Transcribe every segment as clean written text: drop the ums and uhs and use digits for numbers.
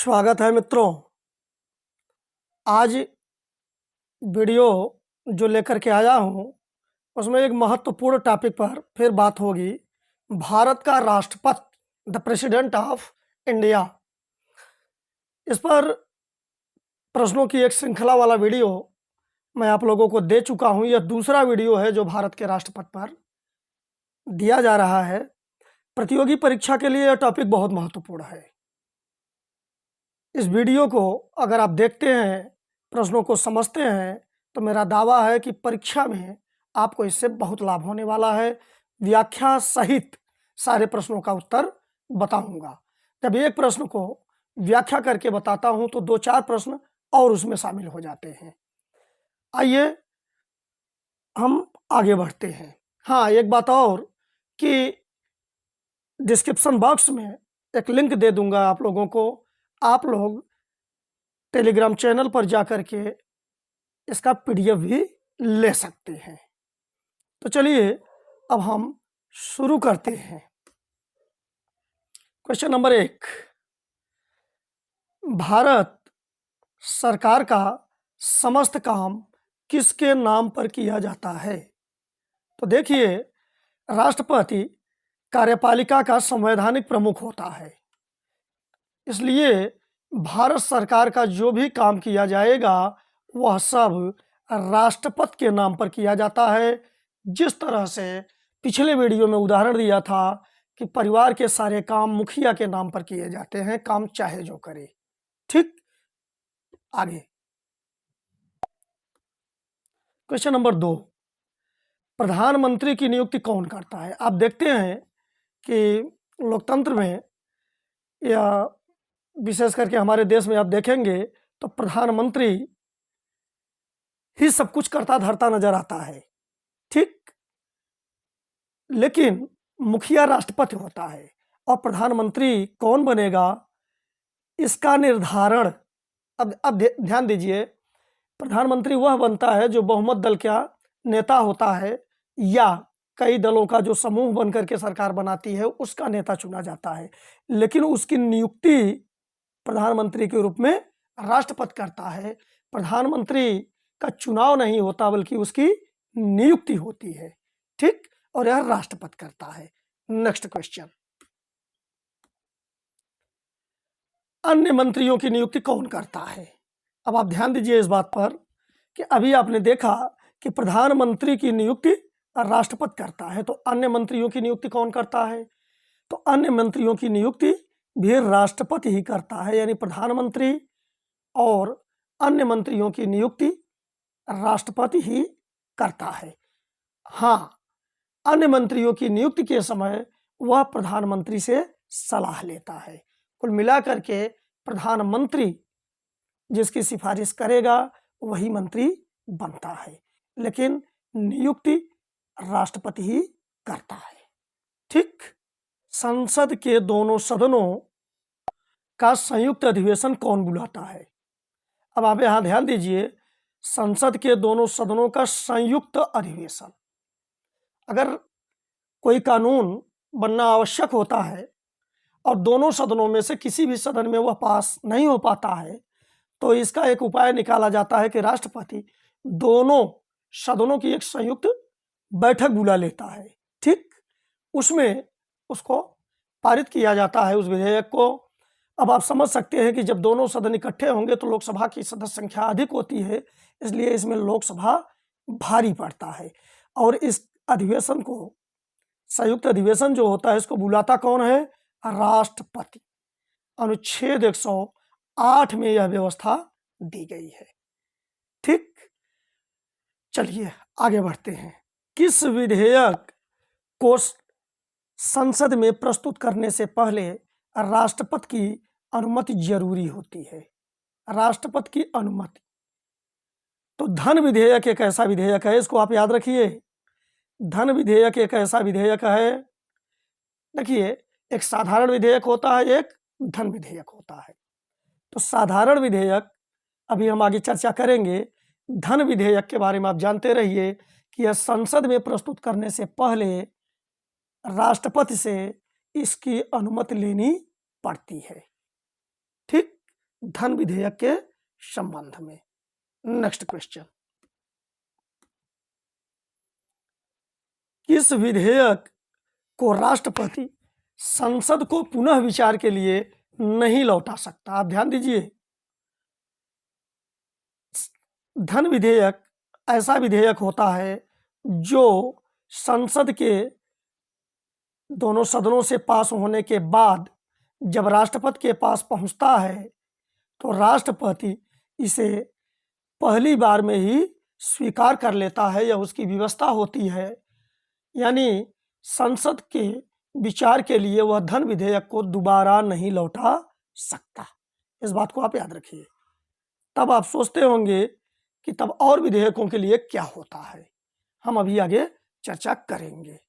स्वागत है मित्रों। आज वीडियो जो लेकर के आया हूँ उसमें एक महत्वपूर्ण टॉपिक पर फिर बात होगी। भारत का राष्ट्रपति, द प्रेसिडेंट ऑफ इंडिया। इस पर प्रश्नों की एक श्रृंखला वाला वीडियो मैं आप लोगों को दे चुका हूँ। यह दूसरा वीडियो है जो भारत के राष्ट्रपति पर दिया जा रहा है। प्रतियोगी परीक्षा के लिए यह टॉपिक बहुत महत्वपूर्ण है। इस वीडियो को अगर आप देखते हैं, प्रश्नों को समझते हैं, तो मेरा दावा है कि परीक्षा में आपको इससे बहुत लाभ होने वाला है। व्याख्या सहित सारे प्रश्नों का उत्तर बताऊंगा। जब एक प्रश्न को व्याख्या करके बताता हूं तो 2-4 प्रश्न और उसमें शामिल हो जाते हैं। आइए हम आगे बढ़ते हैं। हाँ, एक बात और कि डिस्क्रिप्शन बॉक्स में एक लिंक दे दूंगा आप लोगों को। आप लोग टेलीग्राम चैनल पर जाकर के इसका पीडीएफ भी ले सकते हैं। तो चलिए अब हम शुरू करते हैं। क्वेश्चन नंबर 1, भारत सरकार का समस्त काम किसके नाम पर किया जाता है? तो देखिए, राष्ट्रपति कार्यपालिका का संवैधानिक प्रमुख होता है, इसलिए भारत सरकार का जो भी काम किया जाएगा वह सब राष्ट्रपति के नाम पर किया जाता है। जिस तरह से पिछले वीडियो में उदाहरण दिया था कि परिवार के सारे काम मुखिया के नाम पर किए जाते हैं, काम चाहे जो करे। ठीक, आगे क्वेश्चन नंबर 2, प्रधानमंत्री की नियुक्ति कौन करता है? आप देखते हैं कि लोकतंत्र में या विशेष करके हमारे देश में आप देखेंगे तो प्रधानमंत्री ही सब कुछ करता धरता नजर आता है। ठीक, लेकिन मुखिया राष्ट्रपति होता है और प्रधानमंत्री कौन बनेगा इसका निर्धारण अब ध्यान दीजिए। प्रधानमंत्री वह बनता है जो बहुमत दल का नेता होता है या कई दलों का जो समूह बनकर के सरकार बनाती है उसका नेता चुना जाता है, लेकिन उसकी नियुक्ति प्रधानमंत्री के रूप में राष्ट्रपति करता है। प्रधानमंत्री का चुनाव नहीं होता बल्कि उसकी नियुक्ति होती है। ठीक, और यह राष्ट्रपति करता है। नेक्स्ट क्वेश्चन, अन्य मंत्रियों की नियुक्ति कौन करता है? अब आप ध्यान दीजिए इस बात पर कि अभी आपने देखा कि प्रधानमंत्री की नियुक्ति राष्ट्रपति करता है, तो अन्य मंत्रियों की नियुक्ति कौन करता है? तो अन्य मंत्रियों की नियुक्ति भी राष्ट्रपति ही करता है, यानी प्रधानमंत्री और अन्य मंत्रियों की नियुक्ति राष्ट्रपति ही करता है। हाँ, अन्य मंत्रियों की नियुक्ति के समय वह प्रधानमंत्री से सलाह लेता है। कुल मिलाकर के प्रधानमंत्री जिसकी सिफारिश करेगा वही मंत्री बनता है, लेकिन नियुक्ति राष्ट्रपति ही करता है। ठीक, संसद के दोनों सदनों का संयुक्त अधिवेशन कौन बुलाता है? अब आप यहां ध्यान दीजिए, संसद के दोनों सदनों का संयुक्त अधिवेशन, अगर कोई कानून बनना आवश्यक होता है और दोनों सदनों में से किसी भी सदन में वह पास नहीं हो पाता है तो इसका एक उपाय निकाला जाता है कि राष्ट्रपति दोनों सदनों की एक संयुक्त बैठक बुला लेता है। ठीक, उसमें उसको पारित किया जाता है उस विधेयक को। अब आप समझ सकते हैं कि जब दोनों सदन इकट्ठे होंगे तो लोकसभा की सदस्य संख्या अधिक होती है, इसलिए इसमें लोकसभा भारी पड़ता है। और इस अधिवेशन को, संयुक्त अधिवेशन जो होता है, इसको बुलाता कौन है? राष्ट्रपति। अनुच्छेद 108 में यह व्यवस्था दी गई है। ठीक, चलिए आगे बढ़ते हैं। किस विधेयक को संसद में प्रस्तुत करने से पहले राष्ट्रपति की अनुमति जरूरी होती है? राष्ट्रपति की अनुमति। तो धन विधेयक एक ऐसा विधेयक है, इसको आप याद रखिए। धन विधेयक एक ऐसा विधेयक है, देखिए, एक साधारण विधेयक होता है, एक धन विधेयक होता है। तो साधारण विधेयक अभी हम आगे चर्चा करेंगे। धन विधेयक के बारे में आप जानते रहिए कि यह संसद में प्रस्तुत करने से पहले राष्ट्रपति से इसकी अनुमति लेनी पड़ती है। ठीक, धन विधेयक के संबंध में। नेक्स्ट क्वेश्चन, किस विधेयक को राष्ट्रपति संसद को पुनः विचार के लिए नहीं लौटा सकता? आप ध्यान दीजिए, धन विधेयक ऐसा विधेयक होता है जो संसद के दोनों सदनों से पास होने के बाद जब राष्ट्रपति के पास पहुंचता है तो राष्ट्रपति इसे पहली बार में ही स्वीकार कर लेता है या उसकी व्यवस्था होती है, यानी संसद के विचार के लिए वह धन विधेयक को दोबारा नहीं लौटा सकता। इस बात को आप याद रखिए। तब आप सोचते होंगे कि तब और विधेयकों के लिए क्या होता है, हम अभी आगे चर्चा करेंगे।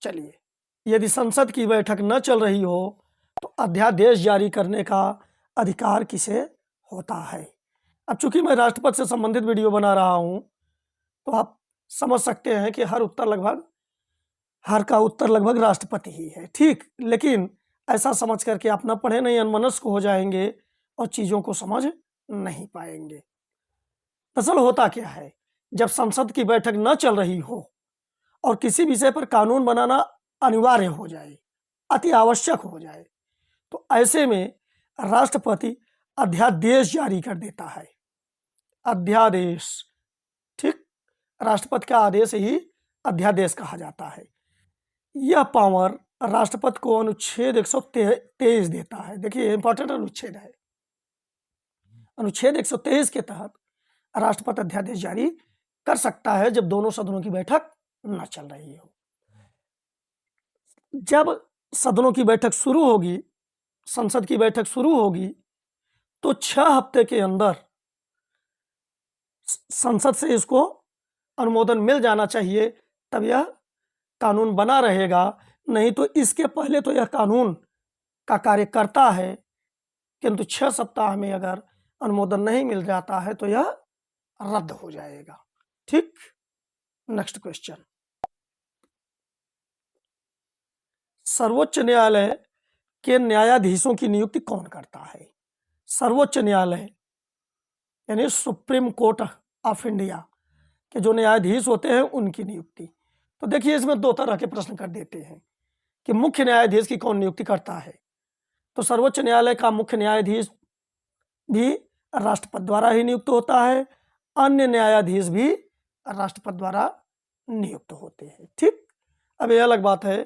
चलिए, यदि संसद की बैठक न चल रही हो तो अध्यादेश जारी करने का अधिकार किसे होता है? अब चूंकि मैं राष्ट्रपति से संबंधित वीडियो बना रहा हूं तो आप समझ सकते हैं कि हर का उत्तर लगभग राष्ट्रपति ही है, ठीक। लेकिन ऐसा समझ करके आप न पढ़े, नहीं अनमनस्क हो जाएंगे और चीज़ों को समझ नहीं पाएंगे। दरअसल होता क्या है, जब संसद की बैठक न चल रही हो और किसी विषय पर कानून बनाना अनिवार्य हो जाए, अति आवश्यक हो जाए, तो ऐसे में राष्ट्रपति अध्यादेश जारी कर देता है। अध्यादेश, ठीक, राष्ट्रपति का आदेश ही अध्यादेश कहा जाता है। यह पावर राष्ट्रपति को अनुच्छेद 123 देता है। देखिए, इंपॉर्टेंट अनुच्छेद है। अनुच्छेद 123 के तहत राष्ट्रपति अध्यादेश जारी कर सकता है जब दोनों सदनों की बैठक न चल रही हो। जब सदनों की बैठक शुरू होगी, संसद की बैठक शुरू होगी, तो 6 हफ्ते के अंदर संसद से इसको अनुमोदन मिल जाना चाहिए, तब यह कानून बना रहेगा। नहीं तो इसके पहले तो यह कानून का कार्य करता है, किंतु 6 सप्ताह में अगर अनुमोदन नहीं मिल जाता है तो यह रद्द हो जाएगा, ठीक। नेक्स्ट क्वेश्चन, सर्वोच्च न्यायालय के न्यायाधीशों की नियुक्ति कौन करता है? सर्वोच्च न्यायालय यानी सुप्रीम कोर्ट ऑफ इंडिया के जो न्यायाधीश होते हैं उनकी नियुक्ति। तो देखिए, इसमें 2 तरह के प्रश्न कर देते हैं कि मुख्य न्यायाधीश की कौन नियुक्ति करता है। तो सर्वोच्च न्यायालय का मुख्य न्यायाधीश भी राष्ट्रपति द्वारा ही नियुक्त होता है, अन्य न्यायाधीश भी राष्ट्रपति द्वारा नियुक्त होते हैं, ठीक। अब यह अलग बात है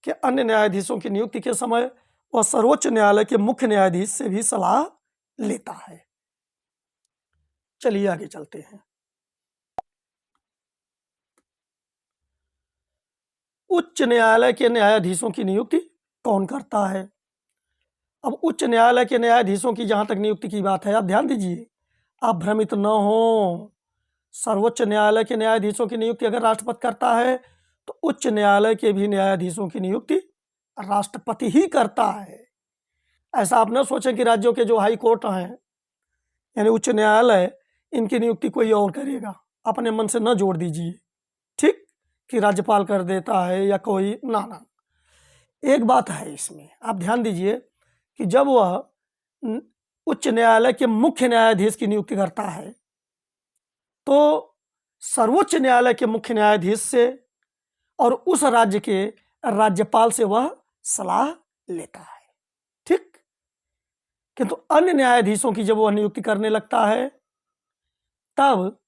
कि अन्य न्यायाधीशों की नियुक्ति के समय वह सर्वोच्च न्यायालय के मुख्य न्यायाधीश से भी सलाह लेता है। चलिए आगे चलते हैं। उच्च न्यायालय के न्यायाधीशों की नियुक्ति कौन करता है? अब उच्च न्यायालय के न्यायाधीशों की जहां तक नियुक्ति की बात है, आप ध्यान दीजिए, आप भ्रमित न हो। सर्वोच्च न्यायालय के न्यायाधीशों की नियुक्ति अगर राष्ट्रपति करता है तो उच्च न्यायालय के भी न्यायाधीशों की नियुक्ति राष्ट्रपति ही करता है। ऐसा आप न सोचें कि राज्यों के जो हाई कोर्ट हैं यानी उच्च न्यायालय, इनकी नियुक्ति कोई और करेगा। अपने मन से न जोड़ दीजिए, ठीक, कि राज्यपाल कर देता है या कोई, ना। एक बात है इसमें, आप ध्यान दीजिए कि जब वह उच्च न्यायालय के मुख्य न्यायाधीश की नियुक्ति करता है तो सर्वोच्च न्यायालय के मुख्य न्यायाधीश से और उस राज्य के राज्यपाल से वह सलाह लेता है, ठीक। किंतु अन्य न्यायाधीशों की जब वह नियुक्ति करने लगता है तब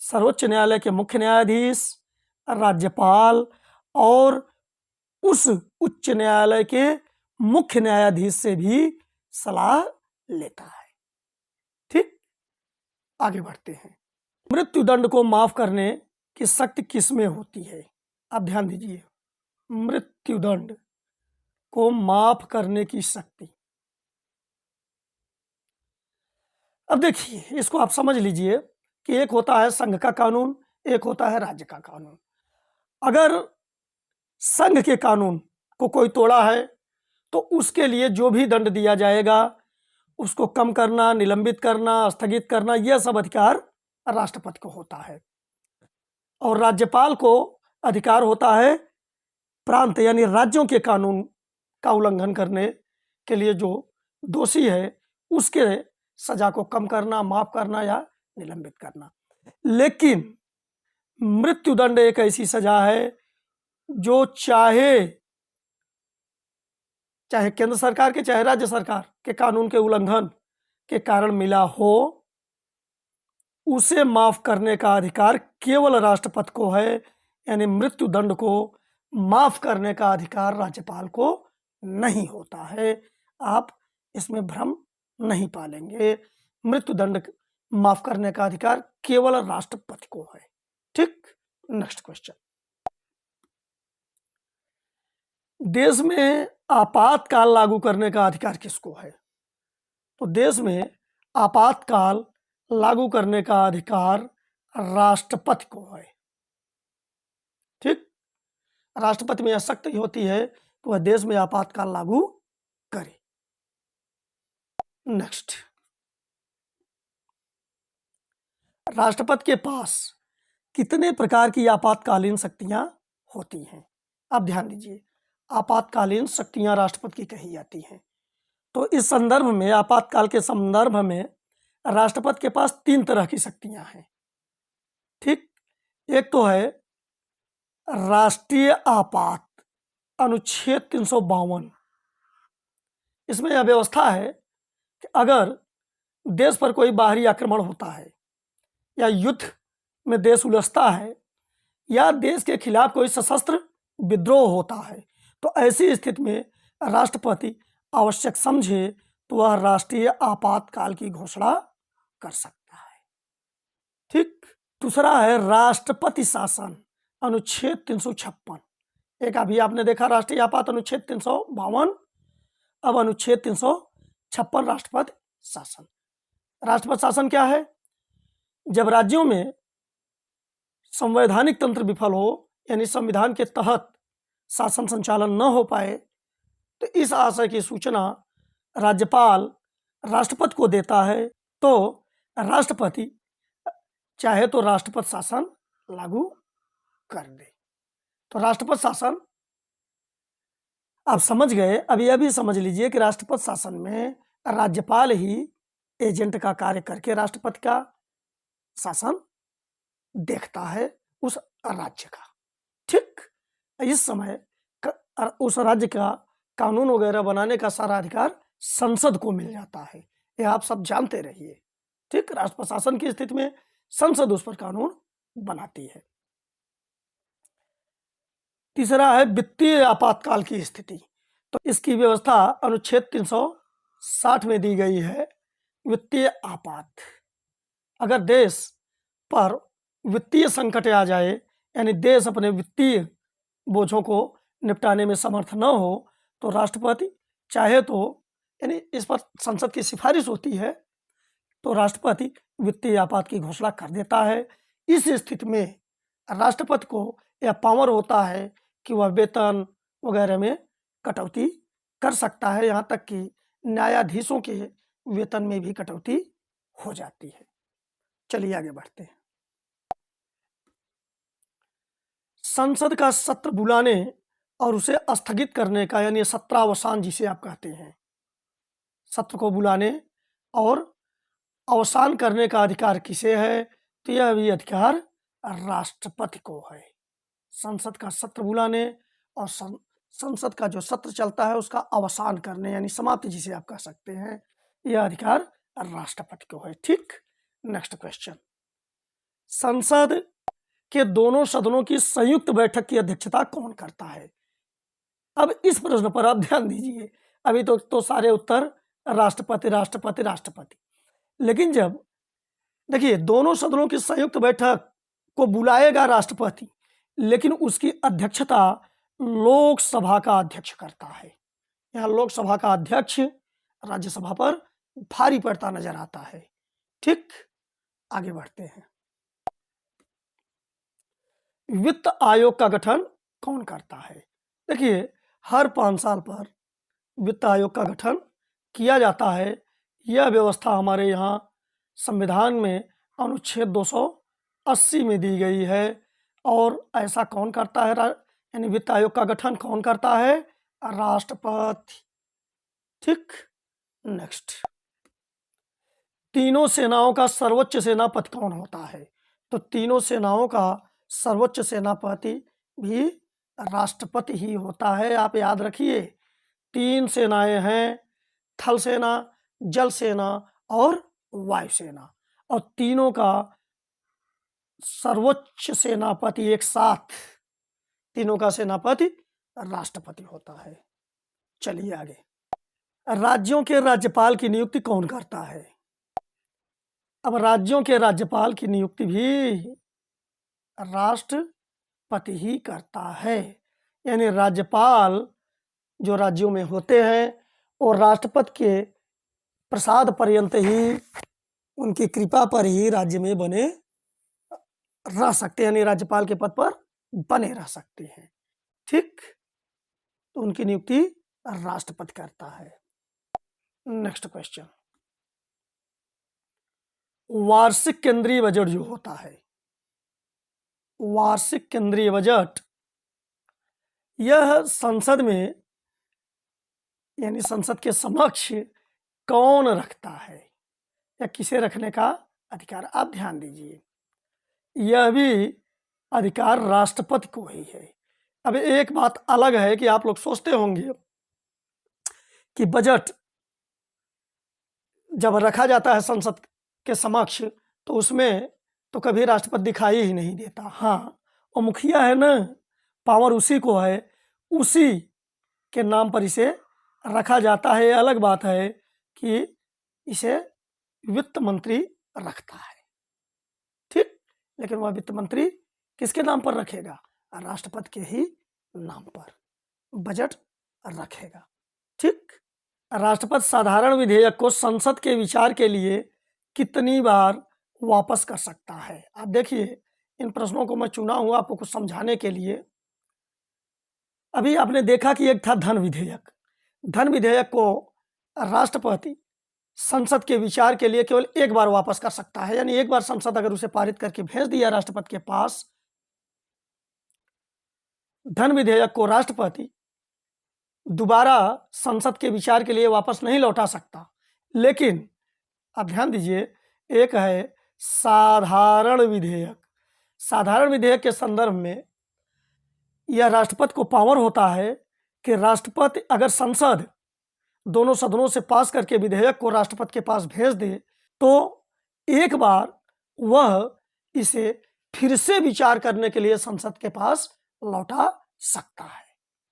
सर्वोच्च न्यायालय के मुख्य न्यायाधीश, राज्यपाल और उस उच्च न्यायालय के मुख्य न्यायाधीश से भी सलाह लेता है, ठीक। आगे बढ़ते हैं। मृत्युदंड को माफ करने की शक्ति किसमें होती है? आप ध्यान दीजिए, मृत्युदंड को माफ करने की शक्ति। अब देखिए, इसको आप समझ लीजिए कि एक होता है संघ का कानून, एक होता है राज्य का कानून। अगर संघ के कानून को कोई तोड़ा है तो उसके लिए जो भी दंड दिया जाएगा उसको कम करना, निलंबित करना, स्थगित करना, यह सब अधिकार राष्ट्रपति को होता है। और राज्यपाल को अधिकार होता है प्रांत यानी राज्यों के कानून का उल्लंघन करने के लिए जो दोषी है उसके सजा को कम करना, माफ करना या निलंबित करना। लेकिन मृत्युदंड एक ऐसी सजा है जो चाहे केंद्र सरकार के चाहे राज्य सरकार के कानून के उल्लंघन के कारण मिला हो, उसे माफ करने का अधिकार केवल राष्ट्रपति को है। यानी मृत्युदंड को माफ करने का अधिकार राज्यपाल को नहीं होता है। आप इसमें भ्रम नहीं पालेंगे। मृत्युदंड माफ करने का अधिकार केवल राष्ट्रपति को है। ठीक, नेक्स्ट क्वेश्चन। देश में आपातकाल लागू करने का अधिकार किसको है? तो देश में आपातकाल लागू करने का अधिकार राष्ट्रपति को है। ठीक, राष्ट्रपति में यह शक्ति होती है कि वह देश में आपातकाल लागू करे। नेक्स्ट, राष्ट्रपति के पास कितने प्रकार की आपातकालीन शक्तियां होती हैं? अब ध्यान दीजिए, आपातकालीन शक्तियां राष्ट्रपति की कही जाती हैं। तो इस संदर्भ में, आपातकाल के संदर्भ में राष्ट्रपति के पास 3 तरह की शक्तियां हैं। ठीक, एक तो है राष्ट्रीय आपात, अनुच्छेद 352। इसमें यह व्यवस्था है कि अगर देश पर कोई बाहरी आक्रमण होता है या युद्ध में देश उलझता है या देश के खिलाफ कोई सशस्त्र विद्रोह होता है, तो ऐसी स्थिति में राष्ट्रपति आवश्यक समझे तो वह राष्ट्रीय आपातकाल की घोषणा कर सकता है। ठीक, दूसरा है राष्ट्रपति शासन, अनुच्छेद 356। एक अभी आपने देखा राष्ट्रीय आपात अनुच्छेद 352, अब अनुच्छेद 356 राष्ट्रपति शासन। राष्ट्रपति शासन क्या है? जब राज्यों में संवैधानिक तंत्र विफल हो, यानी संविधान के तहत शासन संचालन न हो पाए, तो इस आशय की सूचना राज्यपाल राष्ट्रपति को देता है, तो राष्ट्रपति चाहे तो राष्ट्रपति शासन लागू कर दे। तो राष्ट्रपति शासन आप समझ गए। अब यह भी समझ लीजिए कि राष्ट्रपति शासन में राज्यपाल ही एजेंट का कार्य करके राष्ट्रपति का शासन देखता है उस राज्य का। ठीक, इस समय उस राज्य का कानून वगैरह बनाने का सारा अधिकार संसद को मिल जाता है। यह आप सब जानते रहिए। ठीक, राष्ट्रपति शासन की स्थिति में संसद उस पर कानून बनाती है। तीसरा है वित्तीय आपातकाल की स्थिति। तो इसकी व्यवस्था अनुच्छेद 360 में दी गई है। वित्तीय आपात, अगर देश पर वित्तीय संकट आ जाए, यानी देश अपने वित्तीय बोझों को निपटाने में समर्थ न हो, तो राष्ट्रपति चाहे तो, यानी इस पर संसद की सिफारिश होती है, तो राष्ट्रपति वित्तीय आपात की घोषणा कर देता है। इस स्थिति में राष्ट्रपति को यह पावर होता है कि वह वेतन वगैरह में कटौती कर सकता है, यहाँ तक कि न्यायाधीशों के वेतन में भी कटौती हो जाती है। चलिए आगे बढ़ते हैं। संसद का सत्र बुलाने और उसे स्थगित करने का, यानी सत्रावसान जिसे आप कहते हैं, सत्र को बुलाने और अवसान करने का अधिकार किसे है? तो यह भी अधिकार राष्ट्रपति को है। संसद का सत्र बुलाने और संसद का जो सत्र चलता है उसका अवसान करने, यानी समाप्ति जिसे आप कह सकते हैं, यह अधिकार राष्ट्रपति को है। ठीक, नेक्स्ट क्वेश्चन। संसद के दोनों सदनों की संयुक्त बैठक की अध्यक्षता कौन करता है? अब इस प्रश्न पर आप ध्यान दीजिए। अभी तो सारे उत्तर राष्ट्रपति राष्ट्रपति राष्ट्रपति, लेकिन जब देखिए दोनों सदनों की संयुक्त बैठक को बुलाएगा राष्ट्रपति, लेकिन उसकी अध्यक्षता लोकसभा का अध्यक्ष करता है। यहाँ लोकसभा का अध्यक्ष राज्यसभा पर भारी पड़ता नजर आता है। ठीक, आगे बढ़ते हैं। वित्त आयोग का गठन कौन करता है? देखिए हर 5 साल पर वित्त आयोग का गठन किया जाता है। यह व्यवस्था हमारे यहाँ संविधान में अनुच्छेद 280 में दी गई है। और ऐसा कौन करता है, यानी वित्त आयोग का गठन कौन करता है? राष्ट्रपति। ठीक, नेक्स्ट। तीनों सेनाओं का सर्वोच्च सेनापति कौन होता है? तो तीनों सेनाओं का सर्वोच्च सेनापति भी राष्ट्रपति ही होता है। आप याद रखिए, 3 सेनाएं हैं, थल सेना, जल सेना और वायु सेना, और तीनों का सर्वोच्च सेनापति एक साथ, तीनों का सेनापति राष्ट्रपति होता है। चलिए आगे। राज्यों के राज्यपाल की नियुक्ति कौन करता है? अब राज्यों के राज्यपाल की नियुक्ति भी राष्ट्रपति ही करता है। यानी राज्यपाल जो राज्यों में होते हैं और राष्ट्रपति के प्रसाद पर्यंत ही, उनकी कृपा पर ही राज्य में बने रह सकते हैं, यानी राज्यपाल के पद पर बने रह सकते हैं। ठीक, तो उनकी नियुक्ति राष्ट्रपति करता है। नेक्स्ट क्वेश्चन, वार्षिक केंद्रीय बजट जो होता है, वार्षिक केंद्रीय बजट, यह संसद में यानी संसद के समक्ष कौन रखता है या किसे रखने का अधिकार? आप ध्यान दीजिए, यह भी अधिकार राष्ट्रपति को ही है। अब एक बात अलग है कि आप लोग सोचते होंगे कि बजट जब रखा जाता है संसद के समक्ष तो उसमें तो कभी राष्ट्रपति दिखाई ही नहीं देता। हाँ, वो मुखिया है ना, पावर उसी को है, उसी के नाम पर इसे रखा जाता है। अलग बात है कि इसे वित्त मंत्री रखता है, ठीक, लेकिन वह वित्त मंत्री किसके नाम पर रखेगा? राष्ट्रपति के ही नाम पर बजट रखेगा। ठीक, राष्ट्रपति साधारण विधेयक को संसद के विचार के लिए कितनी बार वापस कर सकता है? आप देखिए, इन प्रश्नों को मैं चुना हूं आपको कुछ समझाने के लिए। अभी आपने देखा कि एक था धन विधेयक। धन विधेयक को राष्ट्रपति संसद के विचार के लिए केवल एक बार वापस कर सकता है, यानी एक बार संसद अगर उसे पारित करके भेज दिया राष्ट्रपति के पास, धन विधेयक को राष्ट्रपति दोबारा संसद के विचार के लिए वापस नहीं लौटा सकता। लेकिन आप ध्यान दीजिए, एक है साधारण विधेयक। साधारण विधेयक के संदर्भ में यह राष्ट्रपति को पावर होता है कि राष्ट्रपति अगर संसद दोनों सदनों से पास करके विधेयक को राष्ट्रपति के पास भेज दे तो एक बार वह इसे फिर से विचार करने के लिए संसद के पास लौटा सकता है।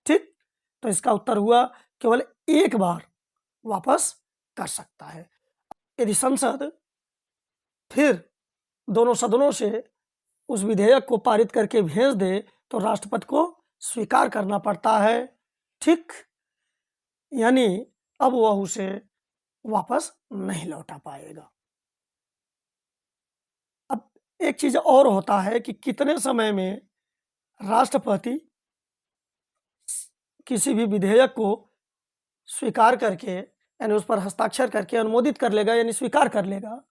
ठीक, तो इसका उत्तर हुआ केवल एक बार वापस कर सकता है। यदि संसद फिर दोनों सदनों से उस विधेयक को पारित करके भेज दे तो राष्ट्रपति को स्वीकार करना पड़ता है। ठीक, यानी अब वह उसे वापस नहीं लौटा पाएगा। अब एक चीज और होता है कि कितने समय में राष्ट्रपति किसी भी विधेयक को स्वीकार करके यानी उस पर हस्ताक्षर करके अनुमोदित कर लेगा यानी स्वीकार कर लेगा,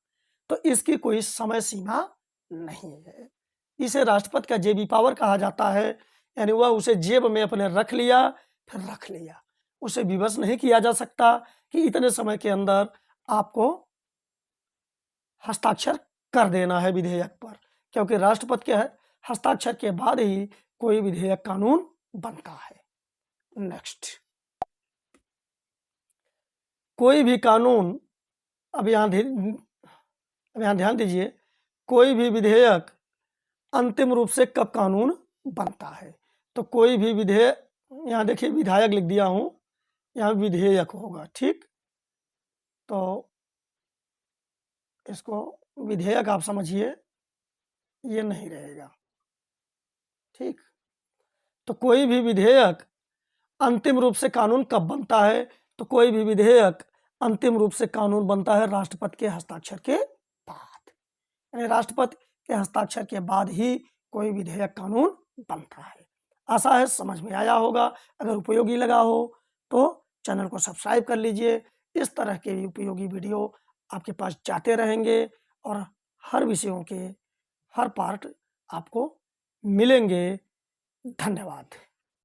तो इसकी कोई समय सीमा नहीं है। इसे राष्ट्रपति का जेबी पावर कहा जाता है, यानी वह उसे जेब में अपने रख लिया फिर रख लिया, उसे विवश नहीं किया जा सकता कि इतने समय के अंदर आपको हस्ताक्षर कर देना है विधेयक पर, क्योंकि राष्ट्रपति के हस्ताक्षर के बाद ही कोई विधेयक कानून बनता है। नेक्स्ट, कोई भी कानून, अब यहाँ ध्यान दीजिए, कोई भी विधेयक अंतिम रूप से कब कानून बनता है? तो कोई भी विधेयक, यहाँ देखिए विधायक लिख दिया हूं, यहाँ विधेयक होगा। ठीक, तो इसको विधेयक आप समझिए, ये नहीं रहेगा। ठीक, तो कोई भी विधेयक अंतिम रूप से कानून कब बनता है? तो कोई भी विधेयक अंतिम रूप से कानून बनता है राष्ट्रपति के हस्ताक्षर के बाद, यानी राष्ट्रपति के हस्ताक्षर के बाद ही कोई विधेयक कानून बनता है। आशा है समझ में आया होगा। अगर उपयोगी लगा हो तो चैनल को सब्सक्राइब कर लीजिए। इस तरह के उपयोगी वीडियो आपके पास जाते रहेंगे और हर विषयों के हर पार्ट आपको मिलेंगे। धन्यवाद।